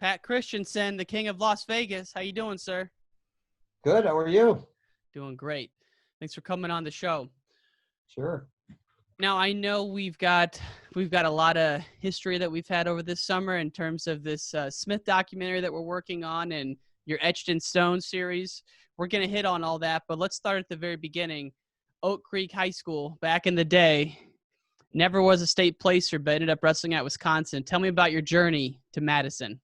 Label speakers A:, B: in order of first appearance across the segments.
A: Pat Christenson, the king of Las Vegas. How you doing, sir?
B: Good. How are you?
A: Doing great. Thanks for coming on the show.
B: Sure.
A: Now, I know we've got a lot of history that we've had over this summer in terms of this Smith documentary that we're working on and your Etched in Stone series. We're going to hit on all that, but let's start at the very beginning. Oak Creek High School, back in the day, never was a state placer, but ended up wrestling at Wisconsin. Tell me about your journey to Madison.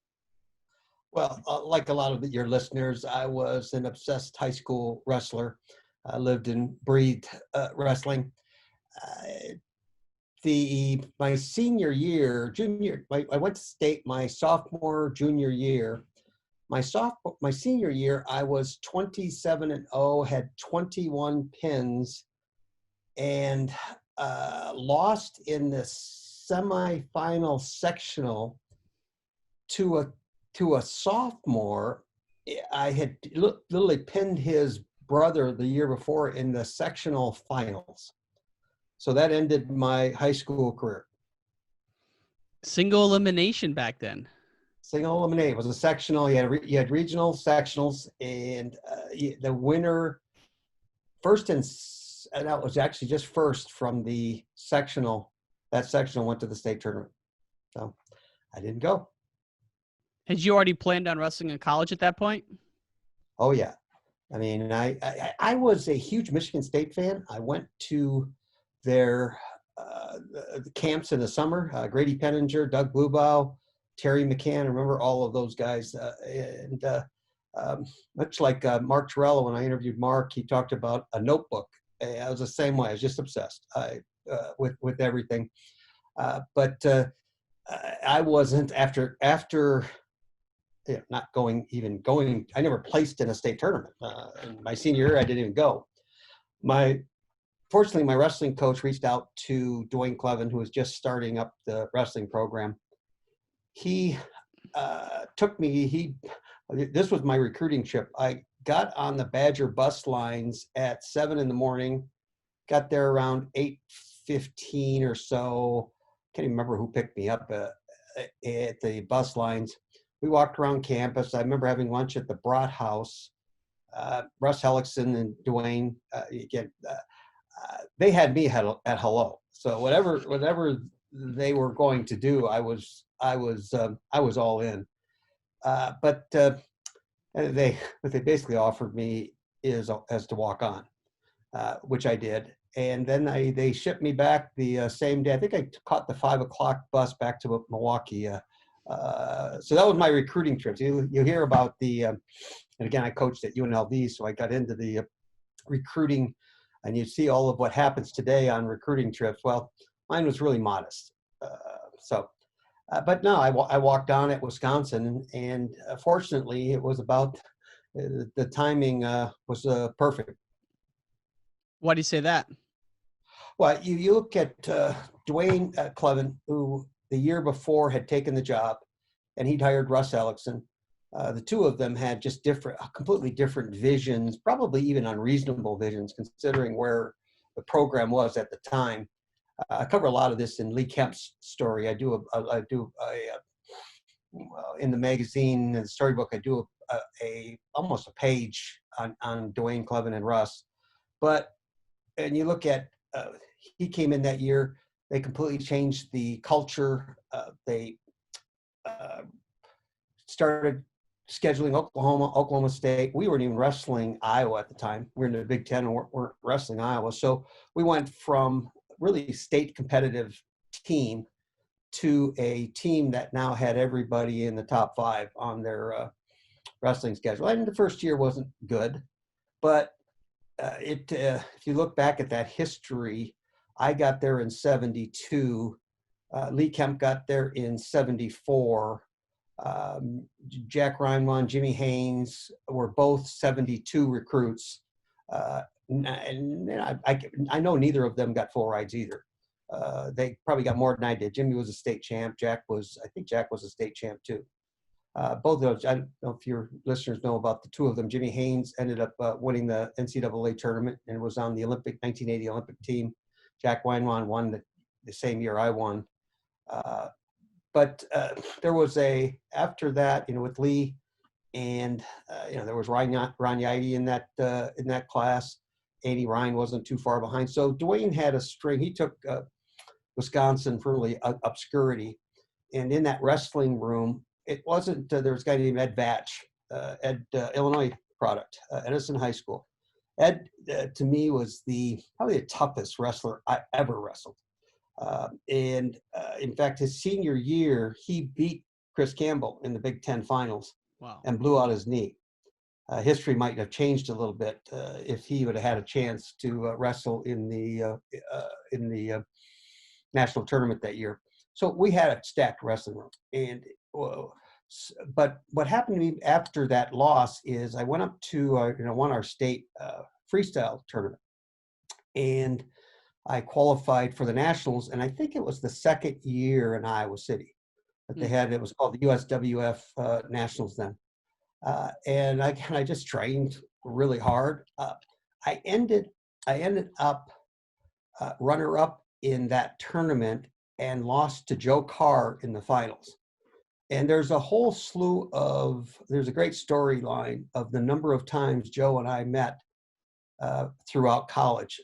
B: Well, like a lot of your listeners, I was an obsessed high school wrestler. I lived and breathed wrestling. My senior year, I went to state my sophomore, junior year. My senior year, I was 27-0, had 21 pins, and lost in the semifinal sectional to a sophomore. I had literally pinned his brother the year before in the sectional finals. So that ended my high school career.
A: Single elimination back then.
B: Single elimination. It was a sectional. You had regional sectionals, and the winner, first and that was actually just first from the sectional. That sectional went to the state tournament. So I didn't go.
A: Had you already planned on wrestling in college at that point?
B: Oh yeah. I mean, I was a huge Michigan State fan. I went to their the camps in the summer. Grady Penninger, Doug Bluebow, Terry McCann. I remember all of those guys. Much like Mark Torello, when I interviewed Mark, he talked about a notebook. I was the same way. I was just obsessed with everything. But I wasn't after. Not going. I never placed in a state tournament. In my senior year, I didn't even go. Fortunately, my wrestling coach reached out to Dwayne Clevin, who was just starting up the wrestling program. He took me. This was my recruiting trip. I got on the Badger bus lines at 7 a.m. Got there around 8:15 or so. Can't even remember who picked me up at the bus lines. We walked around campus. I remember having lunch at the Brat House. Russ Hellickson and Dwayne, they had me at hello. So whatever they were going to do, I was all in. But what they basically offered me is as to walk on, which I did. And then they shipped me back the same day. I think I caught the 5 o'clock bus back to Milwaukee. So that was my recruiting trips. You hear about and again, I coached at UNLV, so I got into the recruiting, and you see all of what happens today on recruiting trips. Well, mine was really modest. But no, I walked on at Wisconsin, and fortunately, it was about the timing was perfect.
A: Why do you say that?
B: Well, you look at Dwayne Clevin, who the year before had taken the job, and he'd hired Russ Hellickson. The two of them had just completely different visions, probably even unreasonable visions, considering where the program was at the time. I cover a lot of this in Lee Kemp's story. I do in the magazine, in the storybook, I do almost a page on Dwayne Clevin and Russ. And you look at, he came in that year, they completely changed the culture. They started scheduling Oklahoma State. We weren't even wrestling Iowa at the time. We were in the Big Ten and weren't wrestling Iowa. So we went from really state competitive team to a team that now had everybody in the top 5 on their wrestling schedule. And the first year wasn't good, but if you look back at that history, I got there in 72. Lee Kemp got there in 74. Jack Reinwan, Jimmy Haynes were both 72 recruits. And I know neither of them got full rides either. They probably got more than I did. Jimmy was a state champ. I think Jack was a state champ too. Both of those, I don't know if your listeners know about the two of them. Jimmy Haynes ended up winning the NCAA tournament and was on the 1980 Olympic team. Jack Weinwan won the same year I won. but there was after that, with Lee, and there was Ryan Yaite in that class. Andy Ryan wasn't too far behind. So Dwayne had a string. He took Wisconsin from really obscurity. And in that wrestling room, it wasn't, there was a guy named Ed Vatch, Illinois product, Edison High School. Ed, to me, was probably the toughest wrestler I ever wrestled. And in fact, his senior year, he beat Chris Campbell in the Big Ten finals.
A: Wow.
B: And blew out his knee. History might have changed a little bit if he would have had a chance to wrestle in the national tournament that year. So we had a stacked wrestling room. And but what happened to me after that loss is I went up to won our state freestyle tournament, and I qualified for the nationals. And I think it was the second year in Iowa City that they had. It was called the USWF Nationals then. And I just trained really hard. I ended up runner-up in that tournament and lost to Joe Carr in the finals. And there's a whole slew there's a great storyline of the number of times Joe and I met throughout college.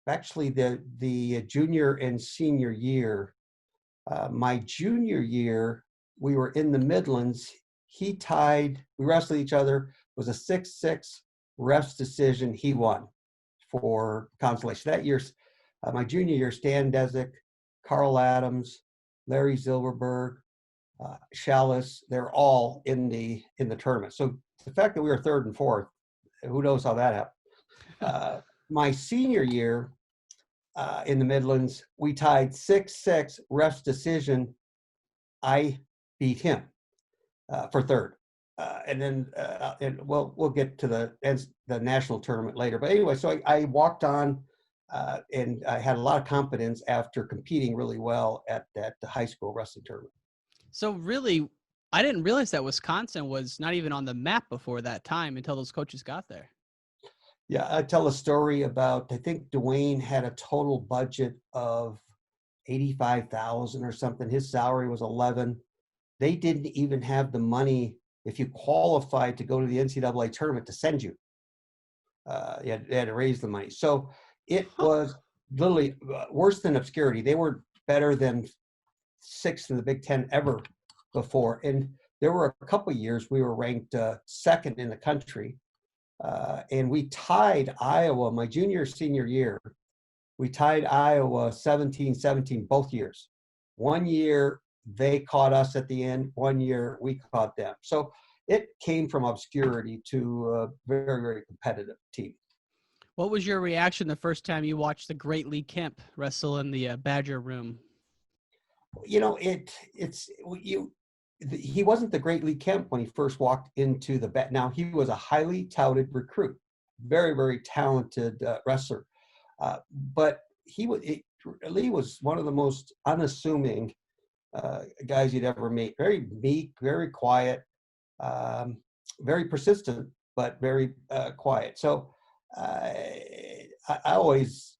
B: Actually, the junior and senior year, my junior year, we were in the Midlands. We wrestled each other. It was a 6-6 refs decision. He won for consolation. That year, my junior year, Stan Desick, Carl Adams, Larry Zilberberg, Shallis, they're all in the tournament. So the fact that we were third and fourth, who knows how that happened. My senior year in the Midlands, we tied 6-6 refs decision. I beat him for third. And then we'll get to the national tournament later. But anyway, so I walked on and I had a lot of confidence after competing really well at the high school wrestling tournament.
A: So really, I didn't realize that Wisconsin was not even on the map before that time until those coaches got there.
B: Yeah, I tell a story about, I think Dwayne had a total budget of $85,000 or something. His salary was $11,000. They didn't even have the money, if you qualified to go to the NCAA tournament, to send you. You had to raise the money. So it was literally worse than obscurity. They were better than sixth in the Big Ten ever before. And there were a couple of years we were ranked second in the country. And we tied Iowa, my senior year, we tied Iowa 17-17 both years. One year they caught us at the end, one year we caught them. So it came from obscurity to a very, very competitive team.
A: What was your reaction the first time you watched the great Lee Kemp wrestle in the Badger room?
B: He wasn't the great Lee Kemp when he first walked into the bat. Now, he was a highly touted recruit, very, very talented wrestler. But Lee was one of the most unassuming guys you'd ever meet. Very meek, very quiet, very persistent, but very quiet. So I always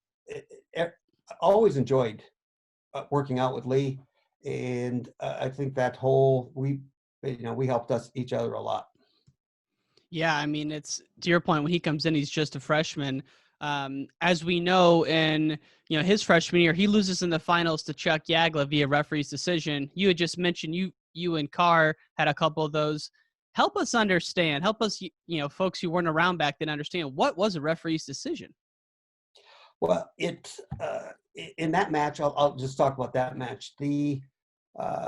B: enjoyed working out with Lee. And I think that we helped each other a lot.
A: Yeah, I mean, it's to your point, when he comes in, he's just a freshman. As we know, in his freshman year, he loses in the finals to Chuck Yagla via referee's decision. You had just mentioned you and Carr had a couple of those. Help us understand. Help us, folks who weren't around back then, understand what was a referee's decision.
B: Well, in that match, I'll just talk about that match. The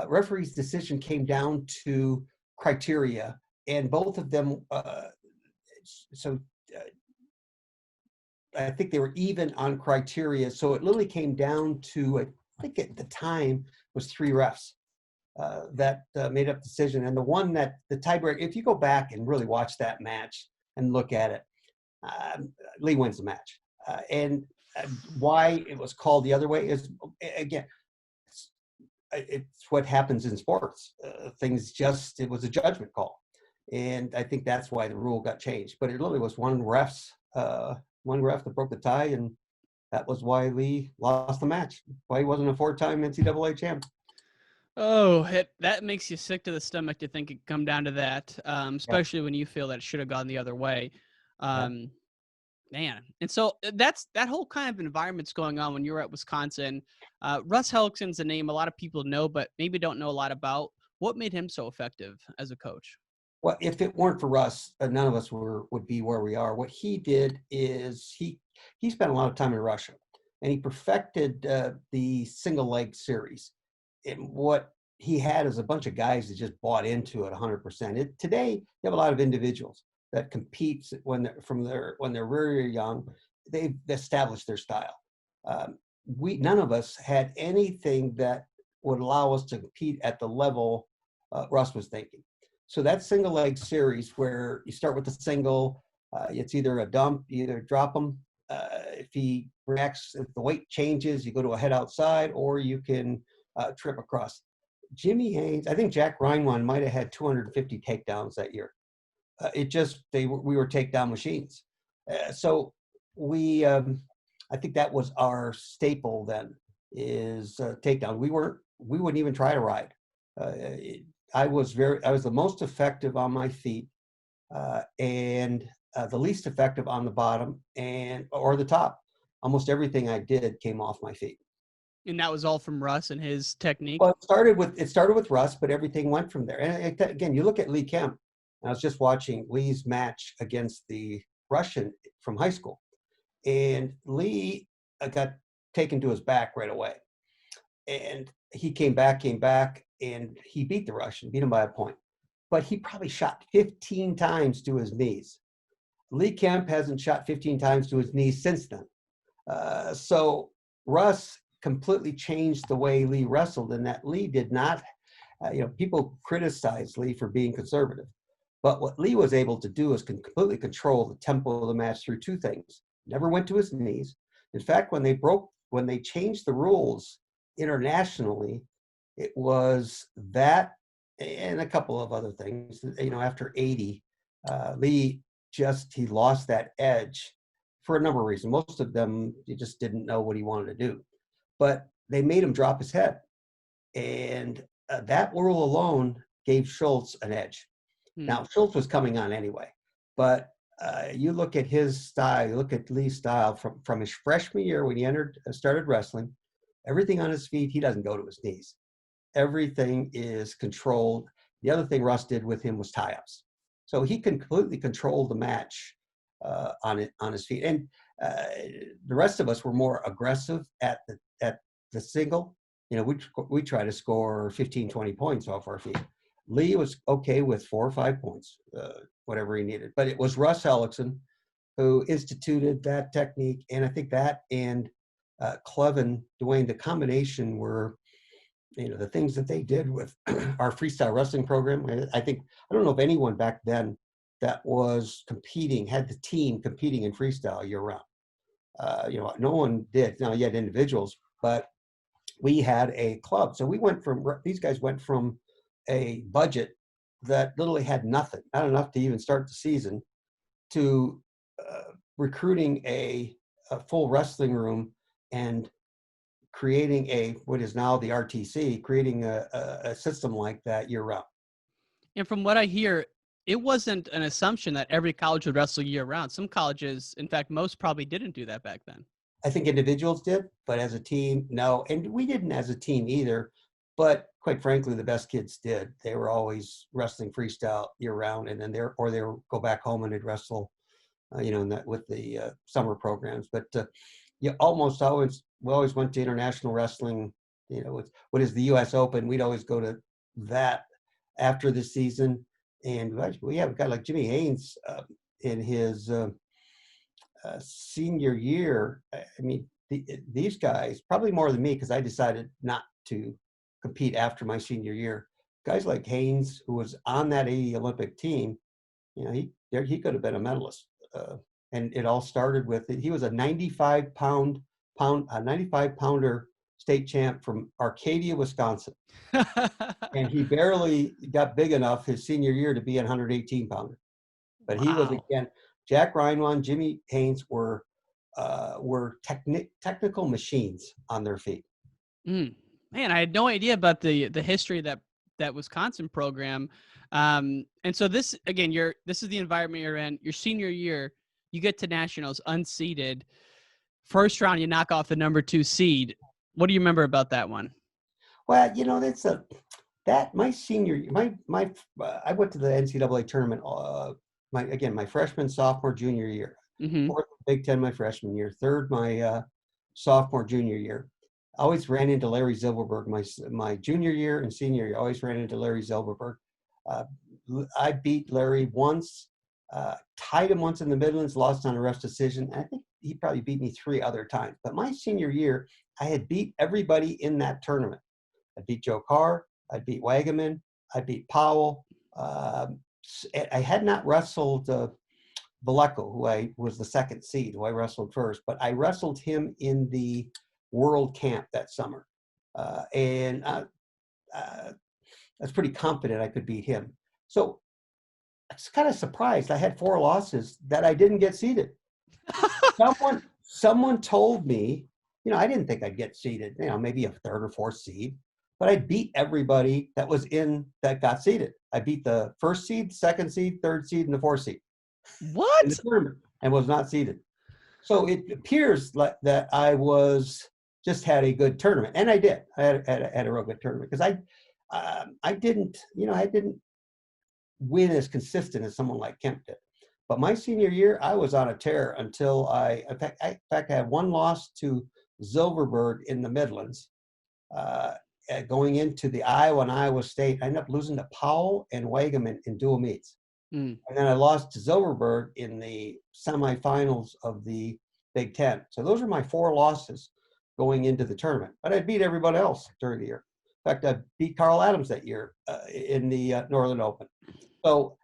B: referee's decision came down to criteria, and both of them. I think they were even on criteria. So it literally came down to, I think at the time, was 3 refs that made up the decision. And the one that the tiebreaker, if you go back and really watch that match and look at it, Lee wins the match. And why it was called the other way is, again, it's what happens in sports. It was a judgment call. And I think that's why the rule got changed. But it literally was one ref that broke the tie, and that was why Lee lost the match, why he wasn't a 4-time NCAA champ.
A: Oh, that makes you sick to the stomach to think it could come down to that,
B: Yeah,
A: especially when you feel that it should have gone the other way.
B: yeah.
A: Um, Man, and so that's that whole kind of environment's going on when you're at Wisconsin. Russ Hellickson's a name a lot of people know, but maybe don't know a lot about. What made him so effective as a coach?
B: Well, if it weren't for Russ, none of us would be where we are. What he did is he spent a lot of time in Russia, and he perfected the single leg series. And what he had is a bunch of guys that just bought into it 100%. Today, you have a lot of individuals that compete when they're very young. They've established their style. We none of us had anything that would allow us to compete at the level Russ was thinking. So that single leg series where you start with the single, it's either a dump, you either drop him. If he reacts, if the weight changes, you go to a head outside, or you can trip across. Jimmy Haynes, I think Jack Reinwan might have had 250 takedowns that year. We were takedown machines. So I think that was our staple then is takedown. We wouldn't even try to ride. Uh, I was the most effective on my feet, and the least effective on the bottom or the top. Almost everything I did came off my feet.
A: And that was all from Russ and his technique.
B: Well, it started with Russ, but everything went from there. And again, you look at Lee Kemp. I was just watching Lee's match against the Russian from high school, and Lee got taken to his back right away. And he came back, and he beat the Russian, beat him by a point. But he probably shot 15 times to his knees. Lee Kemp hasn't shot 15 times to his knees since then. So Russ completely changed the way Lee wrestled, and that Lee did not, people criticize Lee for being conservative. But what Lee was able to do is completely control the tempo of the match through two things. Never went to his knees. In fact, when they changed the rules internationally, it was that and a couple of other things. After 80, Lee he lost that edge for a number of reasons. Most of them, he just didn't know what he wanted to do. But they made him drop his head. And that rule alone gave Schultz an edge.
A: Hmm.
B: Now, Schultz was coming on anyway, but you look at his style, you look at Lee's style from his freshman year when he started wrestling, everything on his feet, he doesn't go to his knees. Everything is controlled. The other thing Russ did with him was tie-ups. So he can completely control the match on his feet. And the rest of us were more aggressive at the single. We try to score 15, 20 points off our feet. Lee was okay with 4 or 5 points, whatever he needed. But it was Russ Hellickson who instituted that technique. And I think that and Clevin, Dwayne, the combination were, the things that they did with our freestyle wrestling program. I don't know if anyone back then that was had the team competing in freestyle year round. No one did. Now you had individuals, but we had a club. So these guys went from a budget that literally had nothing, not enough to even start the season, to recruiting a full wrestling room and creating what is now the RTC, creating a system like that year round.
A: And from what I hear, it wasn't an assumption that every college would wrestle year round. Some colleges, in fact, most probably didn't do that back then.
B: I think individuals did, but as a team, no. And we didn't as a team either. But quite frankly, the best kids did. They were always wrestling freestyle year round, and then they would go back home and they'd wrestle, with the summer programs. But we always went to international wrestling. With what is the U.S. Open? We'd always go to that after the season. And we have a guy like Jimmy Haynes in his senior year. I mean, these guys, probably more than me, because I decided not to compete after my senior year. Guys like Haynes, who was on that 80 Olympic team, he could have been a medalist. And it all started with he was a 95 pounder state champ from Arcadia, Wisconsin. And he barely got big enough his senior year to be a 118 pounder. But he was,
A: Wow.
B: again, Jack Reinwan, Jimmy Haynes were technical machines on their feet.
A: Mm. Man, I had no idea about the history of that Wisconsin program. And so this again, this is the environment you're in. Your senior year, you get to nationals unseeded. First round, you knock off the number 2 seed. What do you remember about that one?
B: Well, my senior I went to the NCAA tournament. My freshman, sophomore, junior year.
A: Mm-hmm.
B: Fourth Big Ten my freshman year. Third my sophomore, junior year. I always ran into Larry Zilberberg my junior year and senior year. I always ran into Larry Zilberberg. Uh, I beat Larry once, tied him once in the Midlands, lost on a ref decision. I think he probably beat me 3 other times. But my senior year, I had beat everybody in that tournament. I beat Joe Carr. I beat Wagaman. I beat Powell. I had not wrestled Vallejo, who I was the second seed, who I wrestled first, but I wrestled him in the World Camp that summer. And I was pretty confident I could beat him. So I was kind of surprised. I had 4 losses that I didn't get seeded. Someone told me, I didn't think I'd get seeded, maybe a 3rd or 4th seed, but I beat everybody that got seeded. I beat the 1st seed, 2nd seed, 3rd seed, and the 4th seed in
A: What?
B: the tournament and was not seeded. So it appears like that I just had a good tournament, and I did. I had a real good tournament because I didn't win as consistent as someone like Kemp did. But my senior year, I was on a tear until in fact, I had 1 loss to Zilberberg in the Midlands. Going into the Iowa and Iowa State, I ended up losing to Powell and Wagaman in dual meets.
A: Mm.
B: And then I lost to Zilberberg in the semifinals of the Big Ten. So those are my 4 losses going into the tournament. But I beat everybody else during the year. In fact, I beat Carl Adams that year in the Northern Open. So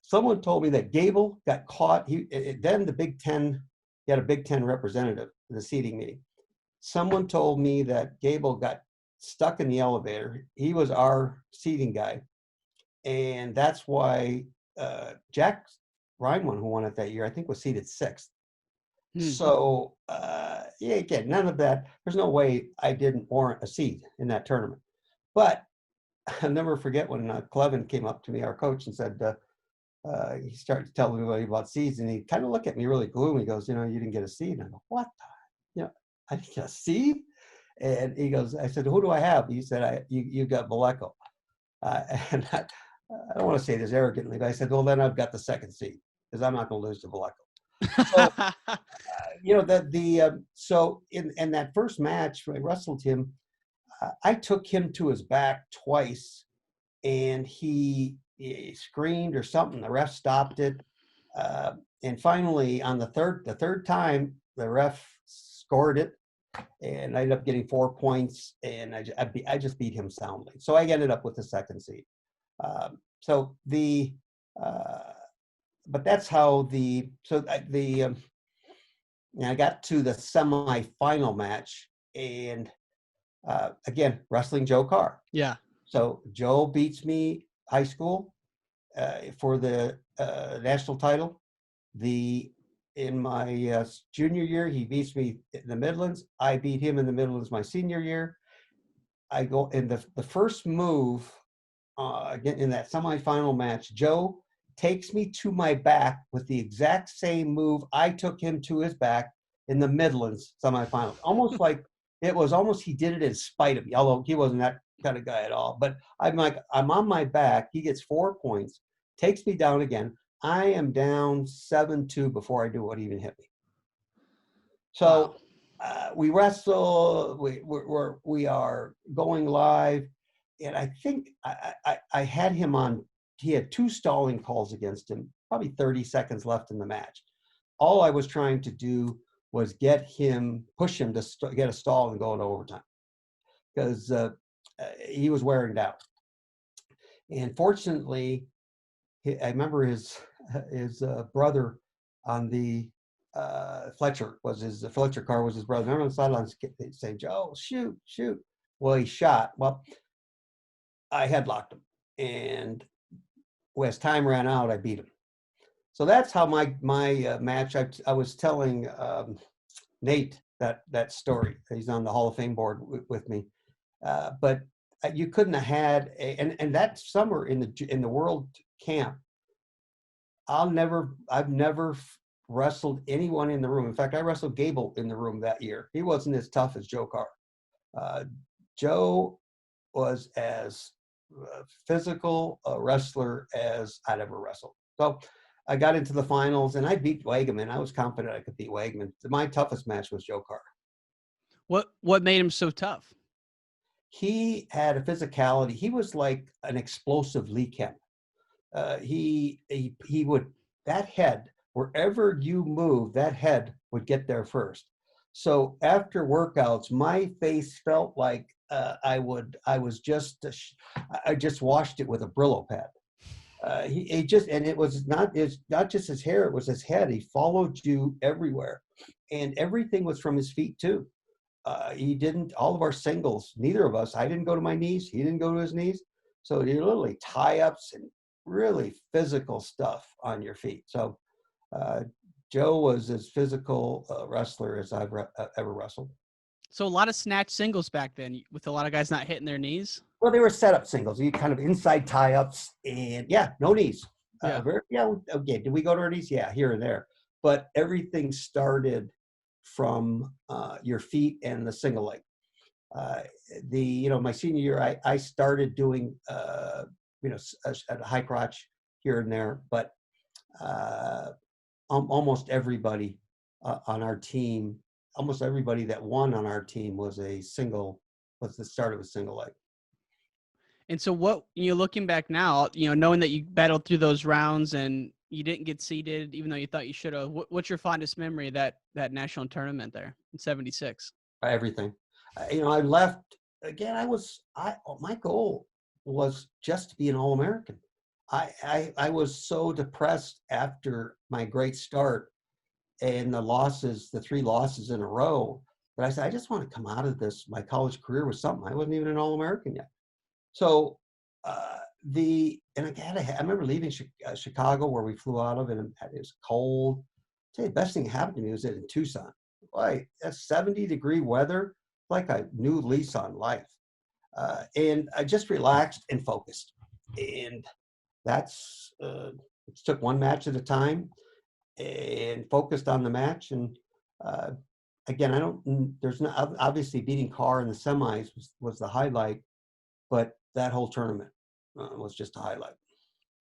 B: someone told me that Gable got caught. Then the Big Ten, he had a Big Ten representative in the seating meeting. Someone told me that Gable got stuck in the elevator. He was our seating guy. And that's why Jack Reinwan, who won it that year, I think was seated 6th. So, again, none of that. There's no way I didn't warrant a seed in that tournament. But I'll never forget when Clevin came up to me, our coach, and said, he started to tell everybody about seeds, and he kind of looked at me really gloomy. He goes, you didn't get a seed. And I go, what? I didn't get a seed? And he goes, I said, who do I have? He said, you got Vallejo. And I don't want to say this arrogantly, but I said, well, then I've got the 2nd seed because I'm not going to lose to Vallejo. So, so in that first match, when I wrestled him, I took him to his back twice, and he screamed or something. The ref stopped it, and finally, on the third time, the ref scored it, and I ended up getting 4 points, and I just beat him soundly. So I ended up with the 2nd seed. But that's how I got to the semifinal match, and again, wrestling Joe Carr.
A: Yeah.
B: So Joe beats me high school for the national title. In my junior year, he beats me in the Midlands. I beat him in the Midlands my senior year. I go in the first move again in that semifinal match. Joe takes me to my back with the exact same move I took him to his back in the Midlands semifinals. Almost like he did it in spite of me, although he wasn't that kind of guy at all. But I'm on my back. He gets 4 points, takes me down again. I am down 7-2 before I do what even hit me. So we wrestle. We are going live, and I think I had him on. He had 2 stalling calls against him, probably 30 seconds left in the match. All I was trying to do was push him to get a stall and go into overtime because he was wearing down. And fortunately, I remember his brother on the Fletcher car was his brother. Remember on the sidelines saying, "Joe, shoot." Well, he shot. Well, I headlocked him, and as time ran out, I beat him. So that's how my match. I was telling Nate that story. He's on the Hall of Fame board with me. But you couldn't have had and that summer in the world camp, I've never wrestled anyone in the room. In fact, I wrestled Gable in the room that year. He wasn't as tough as Joe Carr. Uh, Joe was as physical a wrestler as I'd ever wrestled. So I got into the finals and I beat Wagaman. I was confident I could beat Wagaman. My toughest match was Joe Carr.
A: What made him so tough?
B: He had a physicality. He was like an explosive Lee Kemp. He would, that head, wherever you move, that head would get there first. So after workouts, my face felt like I just washed it with a Brillo pad. He just, and it's not just his hair, it was his head. He followed you everywhere, and everything was from his feet too. He didn't, all of our singles, neither of us, I didn't go to my knees, he didn't go to his knees. So you literally tie-ups and really physical stuff on your feet. So Joe was as physical a wrestler as I've ever wrestled.
A: So a lot of snatch singles back then with a lot of guys not hitting their knees.
B: Well, they were setup singles. You kind of inside tie-ups and no knees.
A: Yeah.
B: Okay. Did we go to our knees? Yeah, here and there. But everything started from your feet and the single leg. My senior year, I started doing, a high crotch here and there, but almost everybody on our team, almost everybody that won on our team was the start of a single leg.
A: And so looking back now, knowing that you battled through those rounds and you didn't get seeded, even though you thought you should have, what's your fondest memory of that national tournament there in '76?
B: Everything. I left again. My goal was just to be an All-American. I was so depressed after my great start and the 3 losses in a row, that I said, I just want to come out of this, my college career, with something. I wasn't even an All-American yet. So I remember leaving Chicago, where we flew out of, and it was cold. I'll tell you, the best thing that happened to me was in Tucson. Boy, that's 70-degree weather, like a new lease on life. And I just relaxed and focused. And that's, it took one match at a time and focused on the match. And again, there's not, obviously beating Carr in the semis was the highlight, but that whole tournament was just a highlight.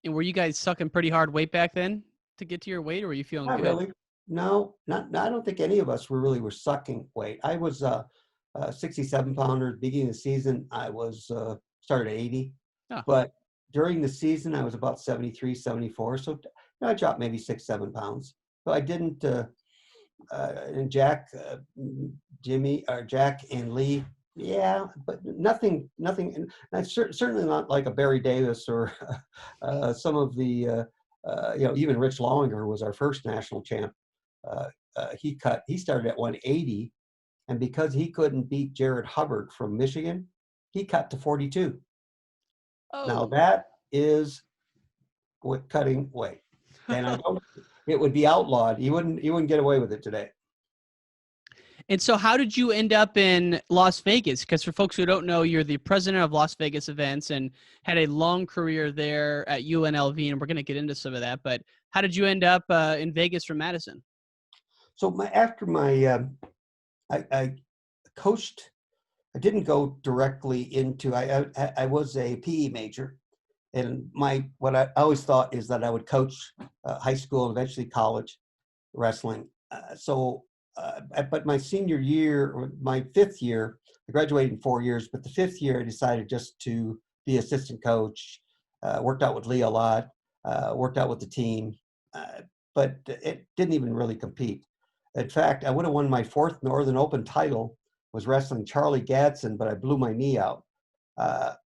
A: And were you guys sucking pretty hard weight back then to get to your weight, or were you feeling
B: Not
A: good?
B: really. No, I don't think any of us were sucking weight. I was 67 pounder. Beginning of the season, I was started at 80. Oh. But during the season, I was about 73, 74. So I dropped maybe 6-7 pounds. So I didn't, and Jack and Lee, yeah, but nothing, and certainly not like a Barry Davis or some of the, even Rich Lowinger, who was our first national champ. He started at 180, and because he couldn't beat Jared Hubbard from Michigan, he cut to 42. Oh. Now that is cutting weight, and it would be outlawed. You wouldn't get away with it today.
A: And so how did you end up in Las Vegas? Because for folks who don't know, you're the president of Las Vegas Events and had a long career there at UNLV, and we're going to get into some of that. But how did you end up in Vegas from Madison?
B: So after I coached, I didn't go directly into, I was a PE major. And what I always thought is that I would coach high school and eventually college wrestling. But my senior year, or my 5th year, I graduated in 4 years, but the 5th year I decided just to be assistant coach, worked out with Lee a lot, worked out with the team, but it didn't even really compete. In fact, I would have won my 4th Northern Open title, was wrestling Charlie Gadsden, but I blew my knee out.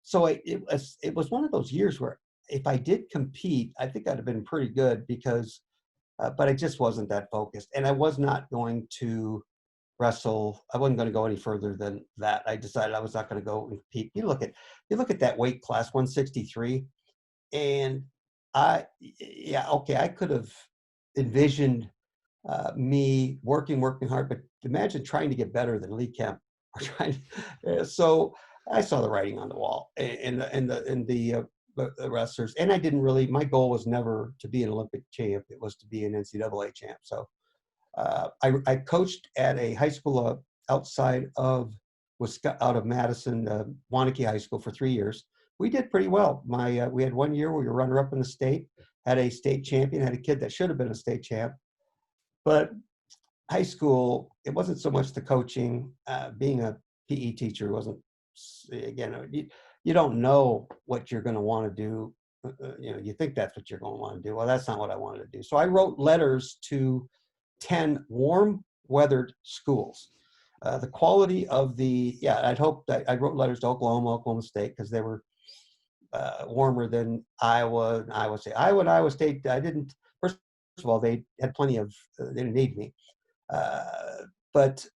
B: So it was one of those years where if I did compete, I think I'd have been pretty good because, but I just wasn't that focused, and I was not going to wrestle. I wasn't going to go any further than that. I decided I was not going to go and compete. You look at that weight class, 163, and I could have envisioned me working hard, but imagine trying to get better than Lee Kemp. So I saw the writing on the wall, the wrestlers, and I didn't really. My goal was never to be an Olympic champ; it was to be an NCAA champ. So I coached at a high school outside of out of Madison, Wanakee High School for 3 years. We did pretty well. We had 1 year where we were runner up in the state, had a state champion, had a kid that should have been a state champ. But high school, it wasn't so much the coaching. Being a PE teacher wasn't, again, you don't know what you're going to want to do. You think that's what you're going to want to do. Well, that's not what I wanted to do. So I wrote letters to 10 warm weathered schools. The quality of I'd hope that I wrote letters to Oklahoma State, because they were warmer than Iowa and Iowa State. Iowa and Iowa State, first of all, they had plenty of, they didn't need me. But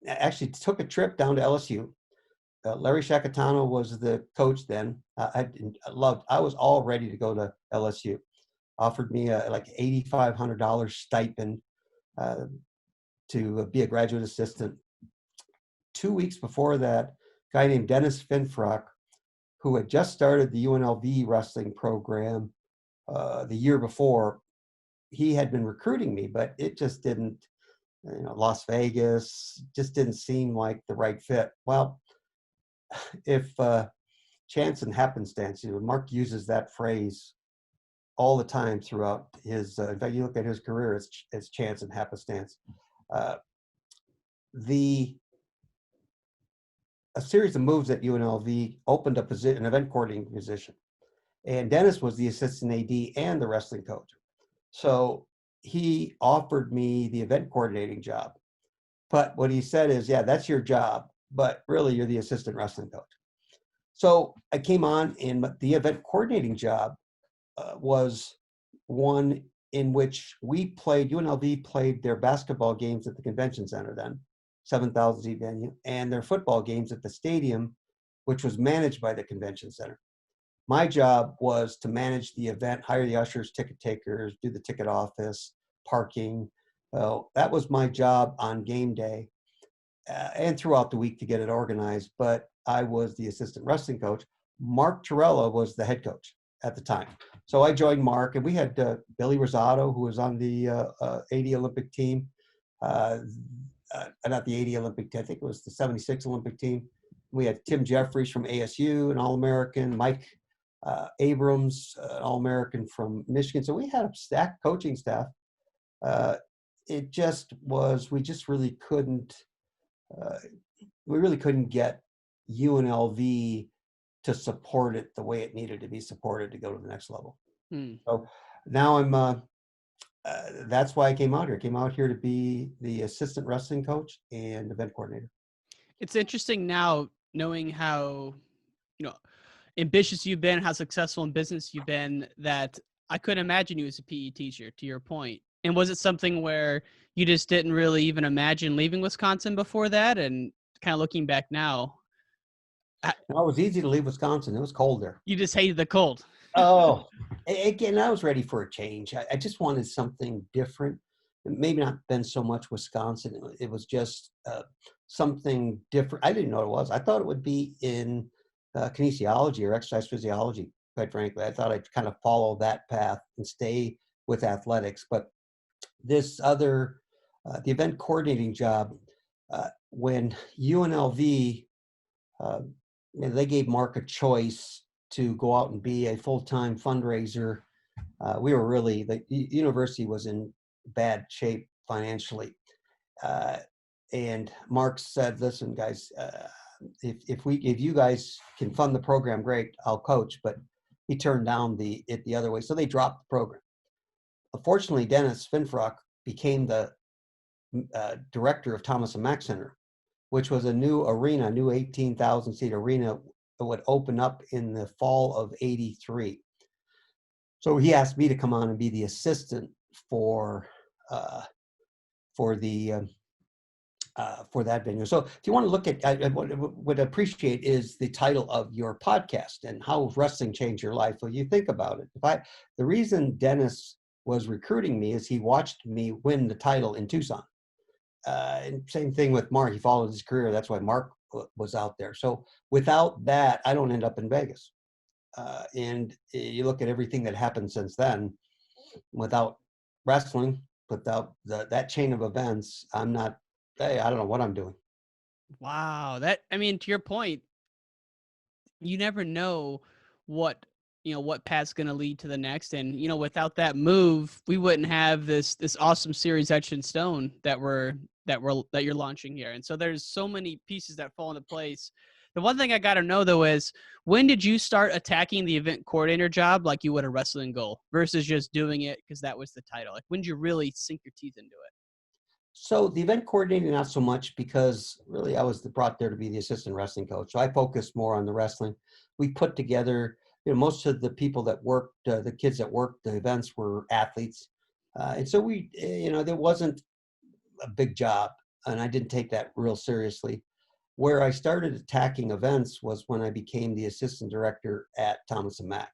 B: actually took a trip down to LSU. Larry Shakatano was the coach then. I was all ready to go to LSU. Offered me like $8,500 stipend to be a graduate assistant. 2 weeks before that, a guy named Dennis Finfrock, who had just started the UNLV wrestling program the year before, he had been recruiting me, but it just didn't, Las Vegas just didn't seem like the right fit. Well, if chance and happenstance, Mark uses that phrase all the time throughout his, in fact, you look at his career, it's chance and happenstance. A series of moves at UNLV opened up an event coordinating position. And Dennis was the assistant AD and the wrestling coach. So he offered me the event coordinating job. But what he said is, yeah, that's your job, but really you're the assistant wrestling coach. So I came on, and the event coordinating job was one in which UNLV played their basketball games at the convention center then, 7,000 seat venue, and their football games at the stadium, which was managed by the convention center. My job was to manage the event, hire the ushers, ticket takers, do the ticket office, parking. That was my job on game day and throughout the week to get it organized. But I was the assistant wrestling coach. Mark Torella was the head coach at the time. So I joined Mark, and we had Billy Rosado, who was on the 80 Olympic team. Not the 80 Olympic team, I think it was the 76 Olympic team. We had Tim Jeffries from ASU, an All-American, Mike Abrams, an All-American from Michigan. So we had a stacked coaching staff. We really couldn't get UNLV to support it the way it needed to be supported to go to the next level. So now that's why I came out here. I came out here to be the assistant wrestling coach and event coordinator.
A: It's interesting now knowing how, ambitious you've been, how successful in business you've been, that I couldn't imagine you as a PE teacher, to your point. And was it something where you just didn't really even imagine leaving Wisconsin before that? And kind of looking back now,
B: it was easy to leave Wisconsin. It was cold there.
A: You just hated the cold.
B: Oh, again, I was ready for a change. I just wanted something different. Maybe not been so much Wisconsin. It was just something different. I didn't know what it was. I thought it would be in kinesiology or exercise physiology, quite frankly. I thought I'd kind of follow that path and stay with athletics. But this other, the event coordinating job, when UNLV, they gave Mark a choice to go out and be a full-time fundraiser. We were really, the university was in bad shape financially. And Mark said, listen, guys, if you guys can fund the program, great, I'll coach. But he turned down it the other way. So they dropped the program. Unfortunately, Dennis Finfrock became the director of Thomas and Mack Center, which was a new 18,000 seat arena that would open up in the fall of '83. So he asked me to come on and be the assistant for that venue. So if you want to look at what I appreciate is the title of your podcast and how wrestling changed your life. Well, you think about it. The reason Dennis was recruiting me is he watched me win the title in Tucson. And same thing with Mark. He followed his career. That's why Mark was out there. So without that, I don't end up in Vegas. And you look at everything that happened since then, without wrestling, without that chain of events, hey, I don't know what I'm doing.
A: Wow. I mean, to your point, you never know what what path's going to lead to the next, and without that move we wouldn't have this awesome series Etched in Stone that you're launching here. And so there's so many pieces that fall into place. The one thing I got to know though is, when did you start attacking the event coordinator job like you would a wrestling goal versus just doing it because that was the title? Like, when did you really sink your teeth into it?
B: So the event coordinating, not so much, because really I was brought there to be the assistant wrestling coach. So I focused more on the wrestling. We put together, most of the people that worked, the kids that worked the events were athletes. And so there wasn't a big job, and I didn't take that real seriously. Where I started attacking events was when I became the assistant director at Thomas and Mack,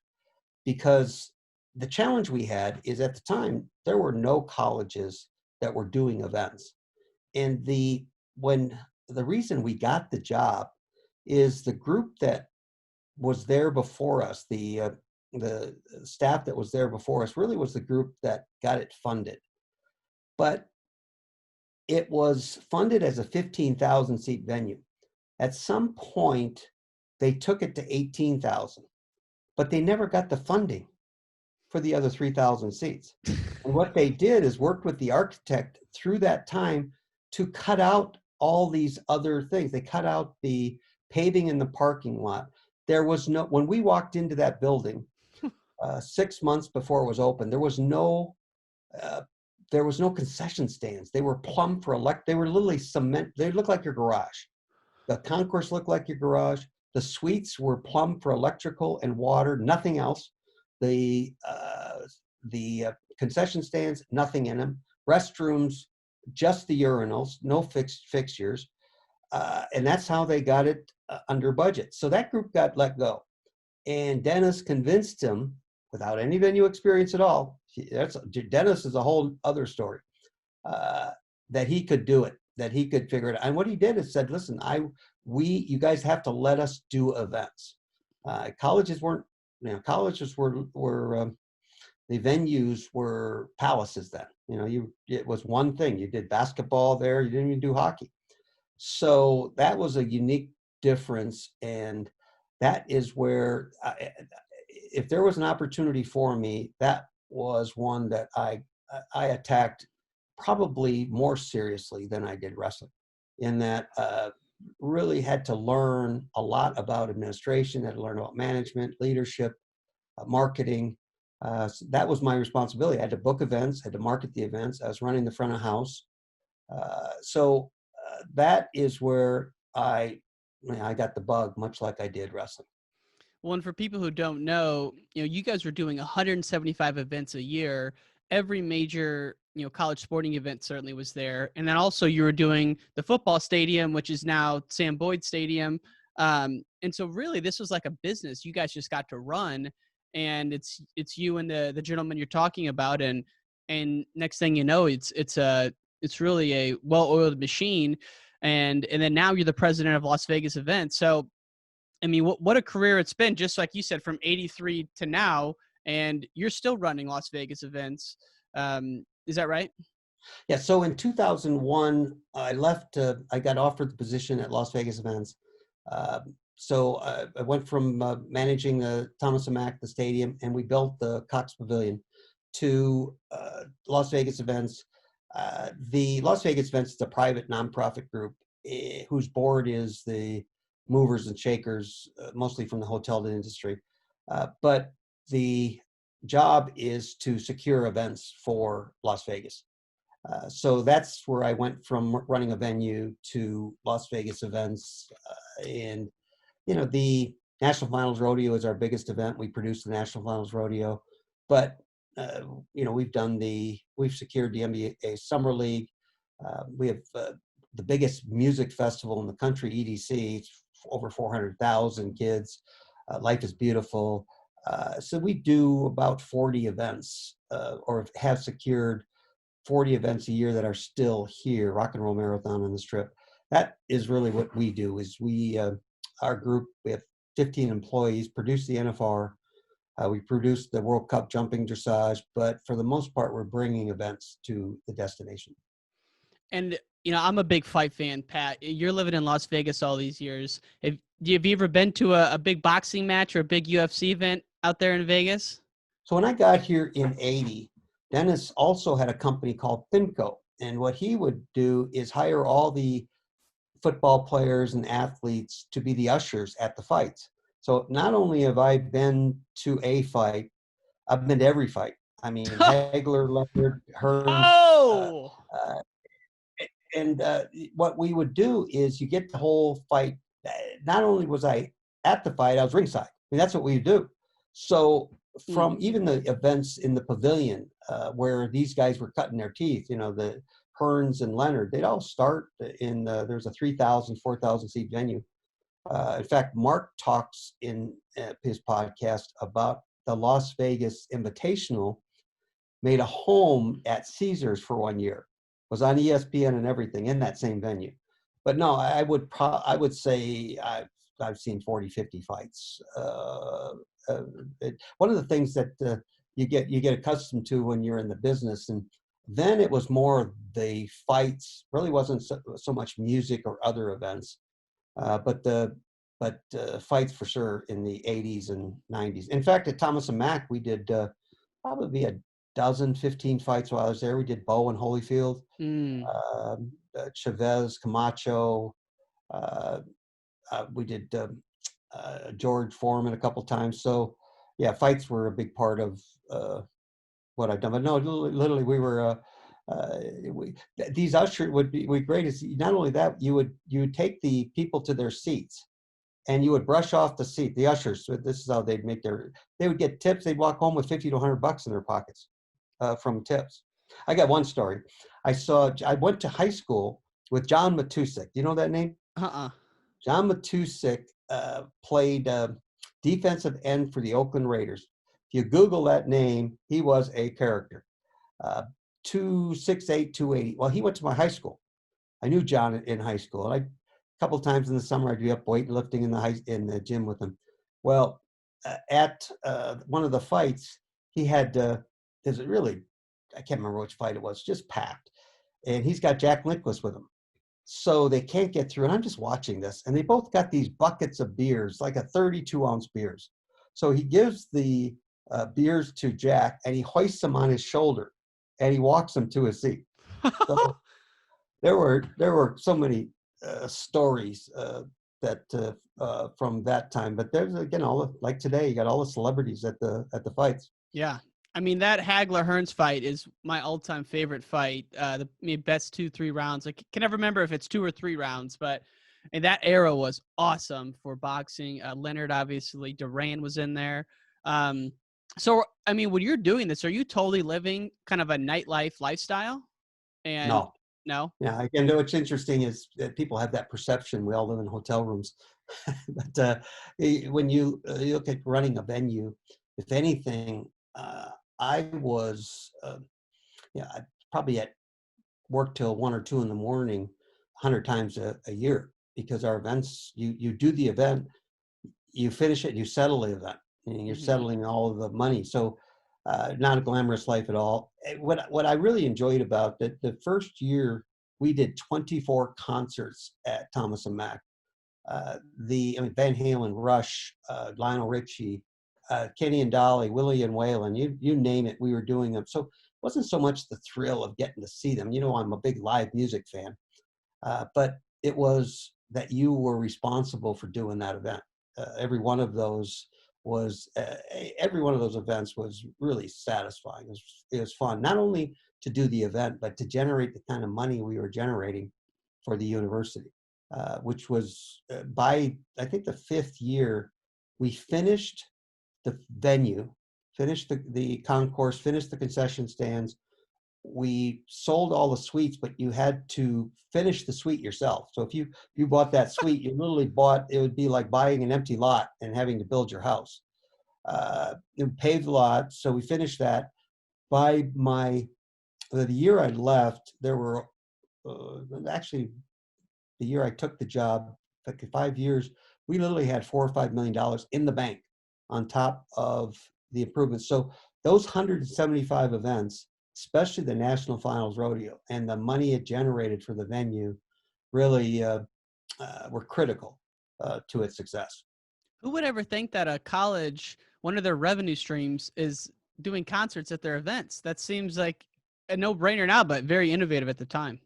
B: because the challenge we had is, at the time, there were no colleges that were doing events. And the reason we got the job is the group that was there before us, the staff that was there before us, really was the group that got it funded. But it was funded as a 15,000 seat venue. At some point, they took it to 18,000, but they never got the funding for the other 3,000 seats. And what they did is worked with the architect through that time to cut out all these other things. They cut out the paving in the parking lot. When we walked into that building 6 months before it was open, uh, there was no concession stands. They were plumbed for they were literally cement. They looked like your garage. The concourse looked like your garage. The suites were plumbed for electrical and water, nothing else. The concession stands, nothing in them. Restrooms, just the urinals, no fixed fixtures. And that's how they got it under budget. So that group got let go. And Dennis convinced him, without any venue experience at all, Dennis is a whole other story, that he could do it, that he could figure it out. And what he did is said, listen, you guys have to let us do events. Colleges weren't, colleges were the venues were palaces then. It was one thing. You did basketball there. You didn't even do hockey. So that was a unique difference. And that is where, if there was an opportunity for me, that was one that I attacked probably more seriously than I did wrestling, in that really had to learn a lot about administration, had to learn about management, leadership, marketing. So that was my responsibility. I had to book events, had to market the events. I was running the front of house. That is where I got the bug, much like I did wrestling.
A: Well, and for people who don't know, you guys were doing 175 events a year. Every major, college sporting event certainly was there. And then also you were doing the football stadium, which is now Sam Boyd Stadium. And so really this was like a business you guys just got to run. And it's you and the gentleman you're talking about. And next thing you know, it's really a well-oiled machine. And then now you're the president of Las Vegas events. So I mean, what a career it's been, just like you said, from 83 to now, and you're still running Las Vegas events. Is that right?
B: Yeah. So in 2001, I left. I got offered the position at Las Vegas Events. I went from managing the Thomas and Mack, the stadium, and we built the Cox Pavilion, to Las Vegas Events. The Las Vegas Events is a private nonprofit group whose board is the movers and shakers, mostly from the hotel industry. But the job is to secure events for Las Vegas. So that's where I went from running a venue to Las Vegas Events. And, the National Finals Rodeo is our biggest event. We produce the National Finals Rodeo. But, we've secured the NBA Summer League. We have the biggest music festival in the country, EDC. It's over 400,000 kids. Life is Beautiful. So we do about 40 events, or have secured 40 events a year that are still here. Rock and Roll Marathon on the Strip. that is really what we do. Is our group, we have 15 employees, produce the NFR. We produce the World Cup jumping dressage, but for the most part, we're bringing events to the destination.
A: And I'm a big fight fan, Pat. You're living in Las Vegas all these years. Have you ever been to a big boxing match or a big UFC event out there in Vegas?
B: So when I got here in '80, Dennis also had a company called Pimco, and what he would do is hire all the football players and athletes to be the ushers at the fights. So not only have I been to a fight, I've been to every fight. I mean, Hagler, Leonard, Hearns,
A: Oh,
B: uh, and what we would do is you get the whole fight. Not only was I at the fight, I was ringside. I mean, that's what we do. So from even the events in the pavilion where these guys were cutting their teeth, the Hearns and Leonard, they'd all start in, there's a 3,000, 4,000 seat venue. In fact, Mark talks in his podcast about the Las Vegas Invitational made a home at Caesars for 1 year, was on ESPN and everything in that same venue. But no, I would say I've seen 40, 50 fights. One of the things that you get accustomed to when you're in the business, and then it was more the fights. Really wasn't so much music or other events, but fights for sure in the '80s and '90s. In fact, at Thomas and Mack, we did probably a dozen, 15 fights while I was there. We did Bo and Holyfield, Chavez, Camacho. Uh, we did George Foreman a couple times. So, yeah, fights were a big part of what I've done. But no, literally, we were. These usher would be great. Is not only that you would take the people to their seats, and you would brush off the seat. The ushers. So this is how they'd make they would get tips. They'd walk home with 50 to 100 bucks in their pockets from tips. I got one story. I went to high school with John Matusik. Do you know that name? John Matusik played defensive end for the Oakland Raiders. If you Google that name, he was a character. 268, 280. Well, he went to my high school. I knew John in high school. And a couple of times in the summer, I'd be up weightlifting in the gym with him. Well, at one of the fights, he had there's a really, I can't remember which fight it was, just packed, and he's got Jack Nicklaus with him. So they can't get through, and I'm just watching this, and they both got these buckets of beers, like a 32-ounce beers. So he gives the beers to Jack, and he hoists them on his shoulder, and he walks him to his seat. So there were so many stories that from that time. But there's again like today, you got all the celebrities at the fights.
A: Yeah. I mean, that Hagler Hearns fight is my all-time favorite fight. The best 2-3 rounds. I can never remember if it's 2 or 3 rounds, but and that era was awesome for boxing. Leonard, obviously, Duran was in there. So, I mean, when you're doing this, are you totally living kind of a nightlife lifestyle? And no?
B: Yeah, again, what's interesting is that people have that perception. We all live in hotel rooms, but when you look at running a venue, if anything, I was, I probably at work till 1 or 2 in the morning, 100 times a year, because our events, you do the event, you finish it, you settle the event, and you're settling all of the money. So not a glamorous life at all. What I really enjoyed about it, the first year we did 24 concerts at Thomas and Mack. Van Halen, Rush, Lionel Richie, Kenny and Dolly, Willie and Waylon, you name it, we were doing them. So it wasn't so much the thrill of getting to see them. I'm a big live music fan, but it was that you were responsible for doing that event. Every one of those events was really satisfying. It was fun, not only to do the event, but to generate the kind of money we were generating for the university, which was by, I think, the 5th year, we finished the venue, finished the concourse, finished the concession stands. We sold all the suites, but you had to finish the suite yourself. So if you bought that suite, you literally it would be like buying an empty lot and having to build your house. Paved lot, so we finished that. By the year I left, there were actually the year I took the job, like 5 years, we literally had $4 or $5 million in the bank on top of the improvements. So those 175 events, especially the National Finals Rodeo and the money it generated for the venue, really were critical to its success.
A: Who would ever think that a college, one of their revenue streams is doing concerts at their events? That seems like a no-brainer now, but very innovative at the time.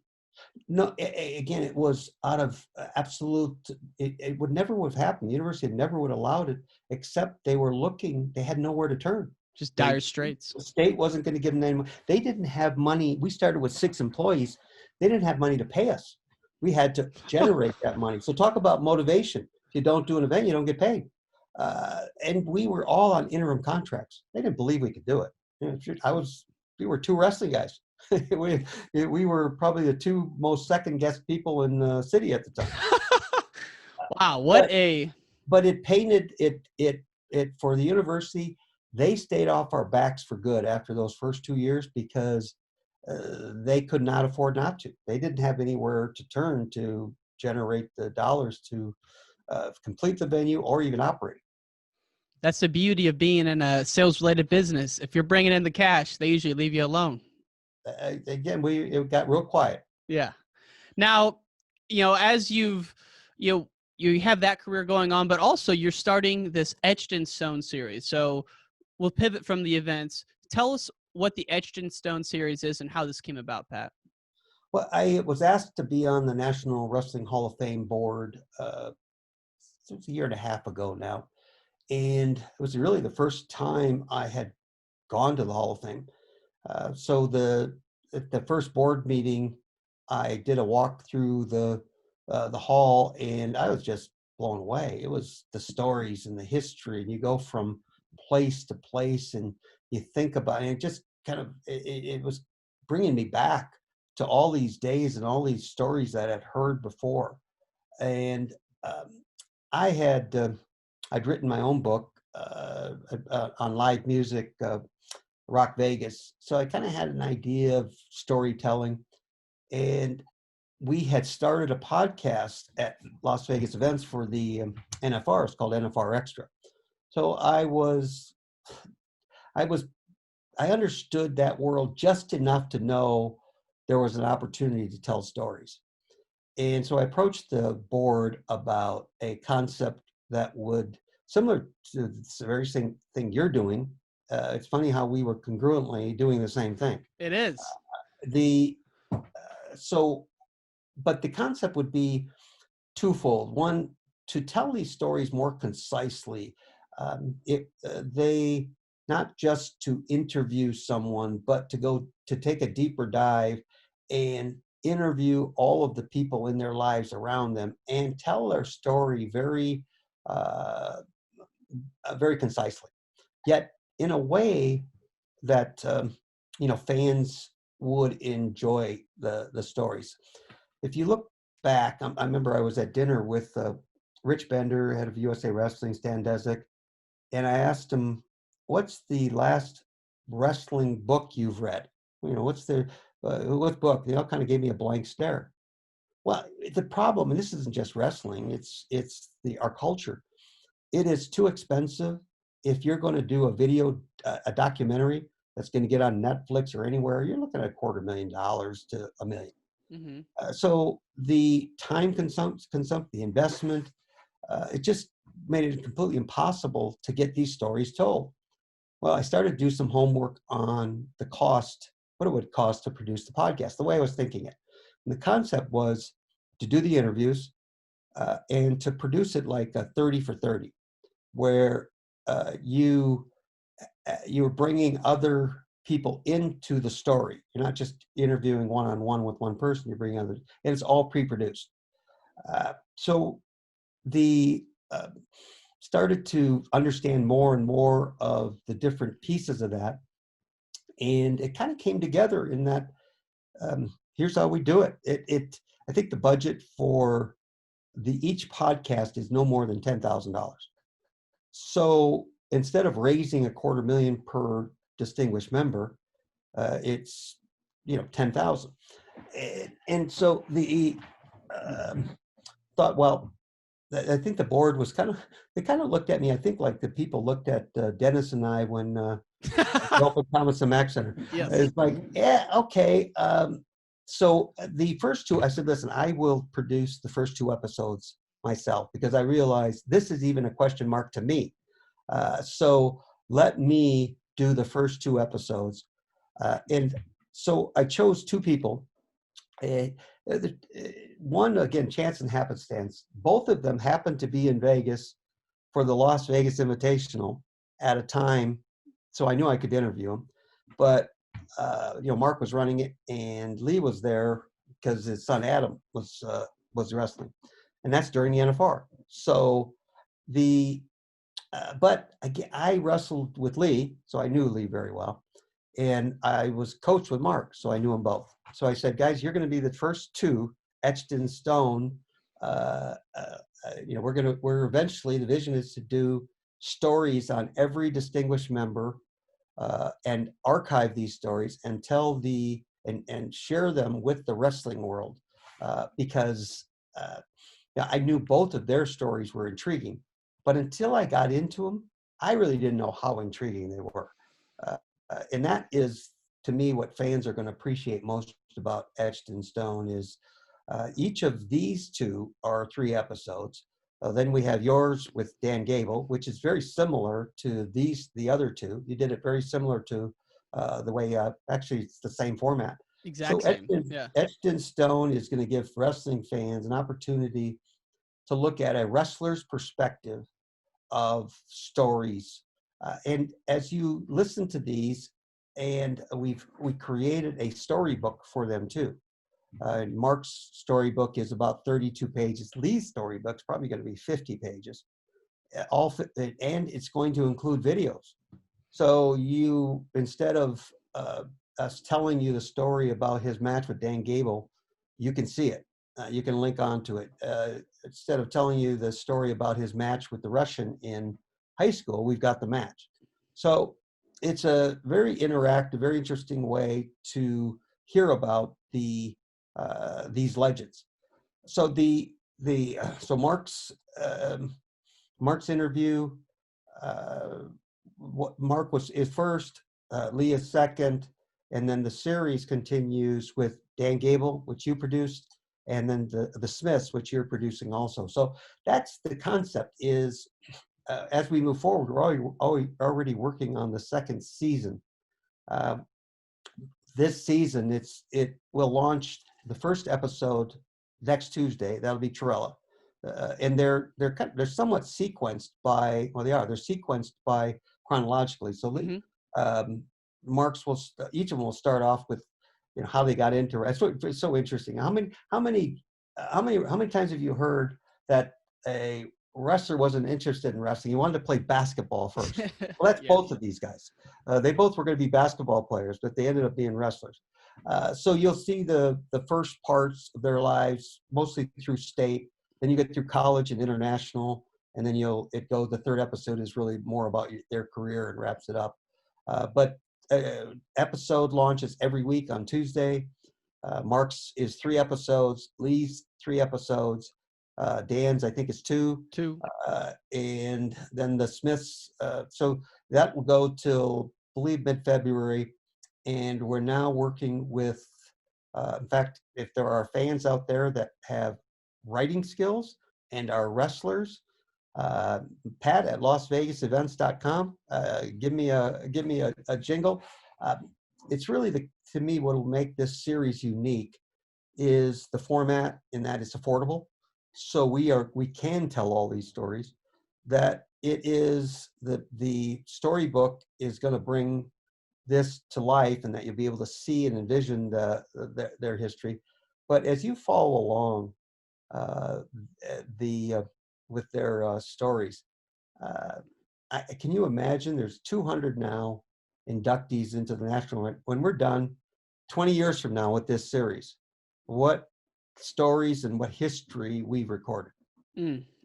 B: No, again, it was out of absolute, it would never have happened. The university never would have allowed it, except they were looking, they had nowhere to turn.
A: Just
B: They,
A: dire straits.
B: the state wasn't going to give them any money. They didn't have money. We started with 6 employees. They didn't have money to pay us. We had to generate that money. So talk about motivation. If you don't do an event, you don't get paid. And we were all on interim contracts. They didn't believe we could do it. You know, we were 2 wrestling guys. we were probably the 2 most second guest people in the city at the time.
A: Wow,
B: but it painted it for the university. They stayed off our backs for good after those first 2 years because they could not afford not to. They didn't have anywhere to turn to generate the dollars to complete the venue or even operate.
A: That's the beauty of being in a sales-related business. If you're bringing in the cash, they usually leave you alone.
B: Again, it got real quiet.
A: Yeah. Now, as you have that career going on, but also you're starting this Etched in Stone series. So we'll pivot from the events. Tell us what the Etched in Stone series is and how this came about, Pat.
B: Well, I was asked to be on the National Wrestling Hall of Fame board since a year and a half ago now. And it was really the first time I had gone to the Hall of Fame. So at the first board meeting, I did a walk through the hall, and I was just blown away. It was the stories and the history, and you go from place to place, and you think about it. And it just kind of it was bringing me back to all these days and all these stories that I'd heard before. And I had I'd written my own book on live music. Rock Vegas. So I kind of had an idea of storytelling, and we had started a podcast at Las Vegas events for the NFR. It's called NFR Extra. So I understood that world just enough to know there was an opportunity to tell stories. And so I approached the board about a concept that would, similar to the very same thing you're doing. It's funny how we were congruently doing the same thing.
A: It is.
B: But the concept would be twofold. One, to tell these stories more concisely. They not just to interview someone, but to take a deeper dive and interview all of the people in their lives around them and tell their story very, very concisely. Yet in a way that fans would enjoy the stories. If you look back, I remember I was at dinner with Rich Bender, head of USA Wrestling, Stan Desick, and I asked him, "What's the last wrestling book you've read? What's what book?" They all kind of gave me a blank stare. Well, the problem, and this isn't just wrestling, it's our culture. It is too expensive. If you're going to do a documentary that's going to get on Netflix or anywhere, you're looking at $250,000 to $1 million.
A: Mm-hmm.
B: So the time consumption, the investment, it just made it completely impossible to get these stories told. Well, I started to do some homework on the cost, what it would cost to produce the podcast, the way I was thinking it. And the concept was to do the interviews and to produce it like a 30 for 30, where you're bringing other people into the story. You're not just interviewing one-on-one with one person. You're bringing others, and it's all pre-produced. So the started to understand more and more of the different pieces of that, and it kind of came together in that. Here's how we do it. I think the budget for each podcast is no more than $10,000. So instead of raising $250,000 per distinguished member, it's 10,000. And so thought, well, I think the board was they kind of looked at me, I think like the people looked at Dennis and I when the Open Thomas and Mack Center.
A: Yes.
B: It's like, yeah, okay. So the first two, I said, listen, I will produce the first two episodes myself because I realized this is even a question mark to me. So let me do the first two episodes. And so I chose two people. Uh, One, again, chance and happenstance. Both of them happened to be in Vegas for the Las Vegas Invitational at a time, so I knew I could interview him. But Mark was running it, and Lee was there because his son Adam was wrestling, and that's during the NFR. So but again, I wrestled with Lee, so I knew Lee very well, and I was coached with Mark, so I knew them both. So I said, guys, you're going to be the first two etched in stone. We're eventually, the vision is to do stories on every distinguished member and archive these stories and and share them with the wrestling world because I knew both of their stories were intriguing, but until I got into them, I really didn't know how intriguing they were. And that is, to me, what fans are going to appreciate most about Etched in Stone is each of these two are 3 episodes. Then we have yours with Dan Gable, which is very similar to the other two. You did it very similar to the way, actually, it's the same format. So
A: Exact same. Yeah.
B: Etched in Stone is going to give wrestling fans an opportunity to look at a wrestler's perspective of stories. And as you listen to these, and we created a storybook for them too. Mark's storybook is about 32 pages. Lee's storybook's probably going to be 50 pages. And it's going to include videos. So you, instead of us telling you the story about his match with Dan Gable, you can see it. You can link onto it. Instead of telling you the story about his match with the Russian in high school, we've got the match. So it's a very interactive, very interesting way to hear about these legends. So so Mark's interview. Mark is first, Lee is second, and then the series continues with Dan Gable, which you produced, and then the Smiths, which you're producing also. So that's the concept. Is as we move forward, we're already working on the second season. This season, it will launch the first episode next Tuesday. That'll be Torella. And they're somewhat sequenced by, well, they're sequenced by chronologically. So Mark's each of them will start off with how they got into it. It's so interesting. How many times have you heard that a wrestler wasn't interested in wrestling? He wanted to play basketball first. Well, that's both of these guys. They both were going to be basketball players, but they ended up being wrestlers. So you'll see the first parts of their lives mostly through state. Then you get through college and international, and then the third episode is really more about their career and wraps it up. But episode launches every week on Tuesday. Mark's is 3 episodes. Lee's 3 episodes. Dan's, I think, is 2. And then the Smiths. So that will go till, I believe, mid-February. And we're now working with, in fact, if there are fans out there that have writing skills and are wrestlers, Pat at LasVegasEvents.com. Give me a jingle. It's really to me what will make this series unique is the format, in that it's affordable. So we can tell all these stories. That it is the storybook is going to bring this to life, and that you'll be able to see and envision their history. But as you follow along with their stories, can you imagine? There's 200 now inductees into the national. When we're done 20 years from now with this series, what stories and what history we've recorded.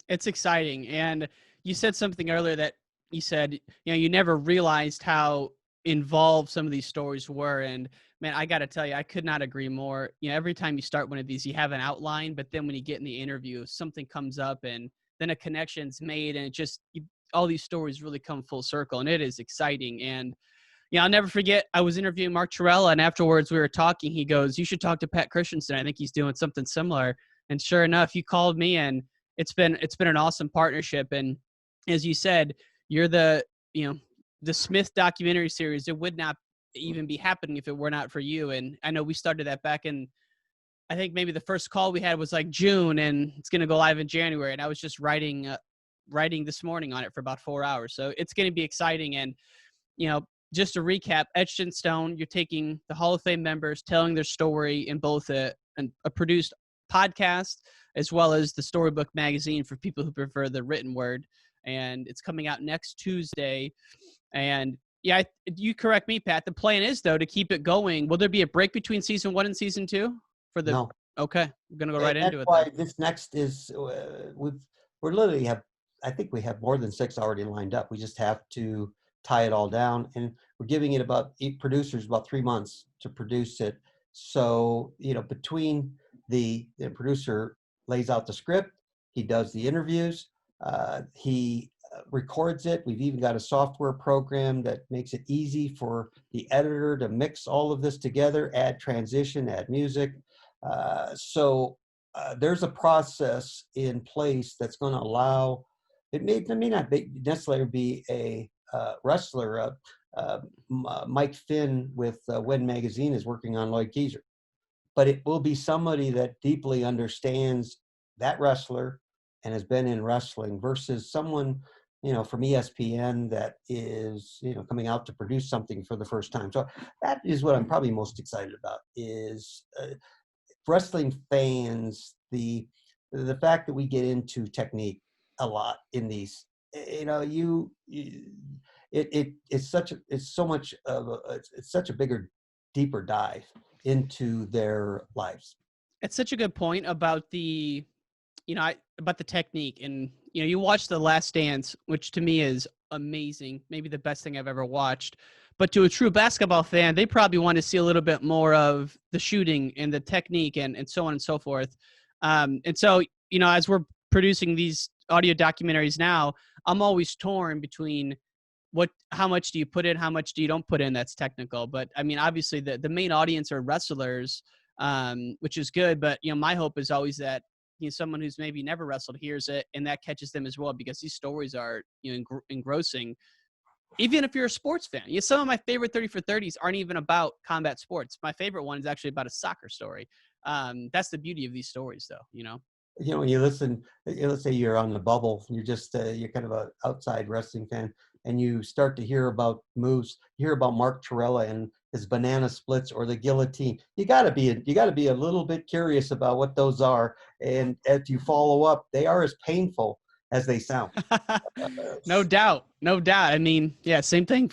A: It's exciting. And you said something earlier that you said, you never realized how involved some of these stories were. And man, I got to tell you, I could not agree more. Every time you start one of these, you have an outline, but then when you get in the interview, something comes up and then a connection's made, and all these stories really come full circle, and it is exciting. And I'll never forget, I was interviewing Mark Torella, and afterwards we were talking. He goes, "You should talk to Pat Christenson. I think he's doing something similar." And sure enough, you called me, and it's been an awesome partnership. And as you said, you're the Smith documentary series. It would not even be happening if it were not for you. And I know we started that back in, I think maybe the first call we had was like June, and it's going to go live in January. And I was just writing this morning on it for about 4 hours. So it's going to be exciting. And, just to recap, Etched in Stone, you're taking the Hall of Fame members, telling their story in both a produced podcast as well as the Storybook magazine for people who prefer the written word. And it's coming out next Tuesday. And yeah, you correct me, Pat. The plan is, though, to keep it going. Will there be a break between season 1 and season 2?
B: No.
A: Okay, I'm gonna go right into it.
B: That's why
A: then.
B: this next is we're literally have, I think we have more than 6 already lined up. We just have to tie it all down, and we're giving it about 8 producers about 3 months to produce it. So between the producer lays out the script, he does the interviews, he records it. We've even got a software program that makes it easy for the editor to mix all of this together, add transition, add music. So there's a process in place that's going to allow, it may not necessarily be a wrestler. Mike Finn with When Magazine is working on Lloyd Keiser, but it will be somebody that deeply understands that wrestler and has been in wrestling versus someone from ESPN that is coming out to produce something for the first time. So that is what I'm probably most excited about is wrestling fans, the fact that we get into technique a lot in these, it's such a bigger, deeper dive into their lives.
A: It's such a good point about about the technique. And you watch The Last Dance, which to me is amazing, maybe the best thing I've ever watched. But to a true basketball fan, they probably want to see a little bit more of the shooting and the technique and so on and so forth. And so, as we're producing these audio documentaries now, I'm always torn between how much do you put in, how much do you don't put in that's technical. But I mean, obviously the main audience are wrestlers, which is good. But, my hope is always that someone who's maybe never wrestled hears it and that catches them as well, because these stories are engrossing. Even if you're a sports fan, some of my favorite 30 for 30s aren't even about combat sports. My favorite one is actually about a soccer story. That's the beauty of these stories, though.
B: When you listen, let's say you're on the bubble, you're just you're kind of an outside wrestling fan, and you start to hear about moves. You hear about Mark Torella and his banana splits or the guillotine. You got to be a little bit curious about what those are, and if you follow up, they are as painful as they sound.
A: No doubt. I mean, yeah, same thing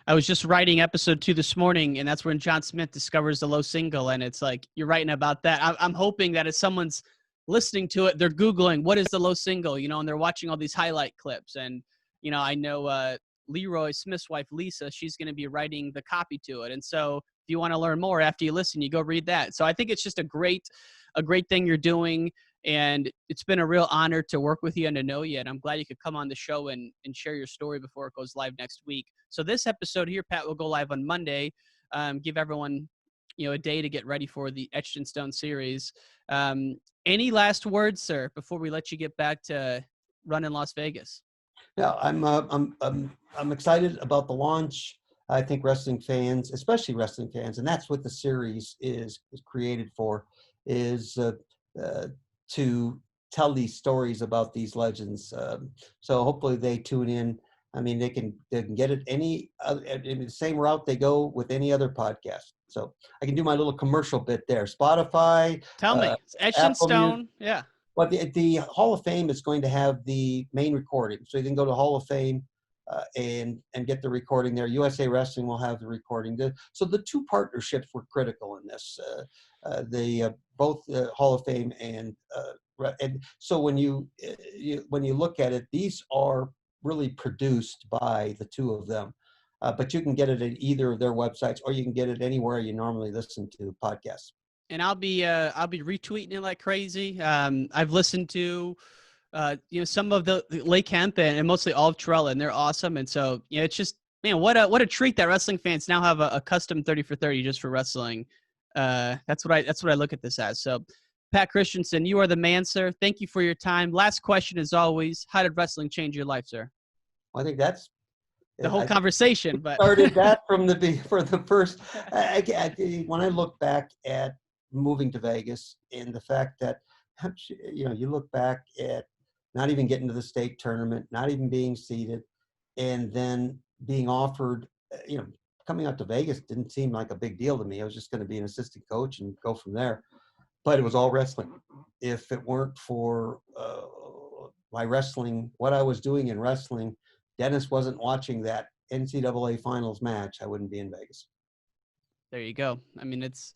A: I was just writing episode 2 this morning, and that's when John Smith discovers the low single. And it's like, you're writing about that. I'm hoping that if someone's listening to it, they're Googling, what is the low single, and they're watching all these highlight clips. And, I know Leroy Smith's wife, Lisa, she's going to be writing the copy to it. And so if you want to learn more after you listen, you go read that. So I think it's just a great thing you're doing. And it's been a real honor to work with you and to know you. And I'm glad you could come on the show and share your story before it goes live next week. So this episode here, Pat, will go live on Monday. Give everyone, a day to get ready for the Etched in Stone series. Any last words, sir, before we let you get back to running Las Vegas?
B: Yeah, I'm excited about the launch. I think wrestling fans, especially wrestling fans, and that's what the series is created for, is to tell these stories about these legends. So hopefully they tune in. I mean, they can get it in the same route they go with any other podcast. So I can do my little commercial bit there. Spotify.
A: Tell me, it's Etched in Stone. Yeah.
B: Well, the Hall of Fame is going to have the main recording, so you can go to Hall of Fame and get the recording there. USA Wrestling will have the recording. So the two partnerships were critical in this. Both Hall of Fame and so when you look at it, these are really produced by the two of them. but you can get it at either of their websites, or you can get it anywhere you normally listen to podcasts.
A: And I'll be retweeting it like crazy. I've listened to some of the Lee Kemp and mostly all of Terrell, and they're awesome. And so, it's just, man, what a treat that wrestling fans now have a custom 30 for 30 just for wrestling. That's what I look at this as. So, Pat Christenson, you are the man, sir. Thank you for your time. Last question, as always, how did wrestling change your life, sir?
B: I think that's
A: The whole conversation, but
B: started that from the first. When I look back at moving to Vegas and the fact that, you look back at not even getting to the state tournament, not even being seeded, and then being offered, coming out to Vegas didn't seem like a big deal to me. I was just going to be an assistant coach and go from there. But it was all wrestling. If it weren't for my wrestling, what I was doing in wrestling, Dennis wasn't watching that NCAA finals match, I wouldn't be in Vegas.
A: There you go. I mean, it's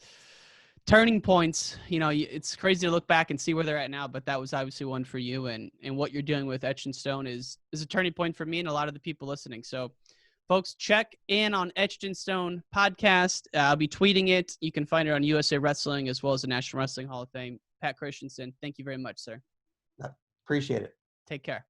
A: turning points. It's crazy to look back and see where they're at now, but that was obviously one for you. And what you're doing with Etched Stone is a turning point for me and a lot of the people listening. So, folks, check in on Etched Stone podcast. I'll be tweeting it. You can find it on USA Wrestling as well as the National Wrestling Hall of Fame. Pat Christenson, thank you very much, sir.
B: Appreciate it.
A: Take care.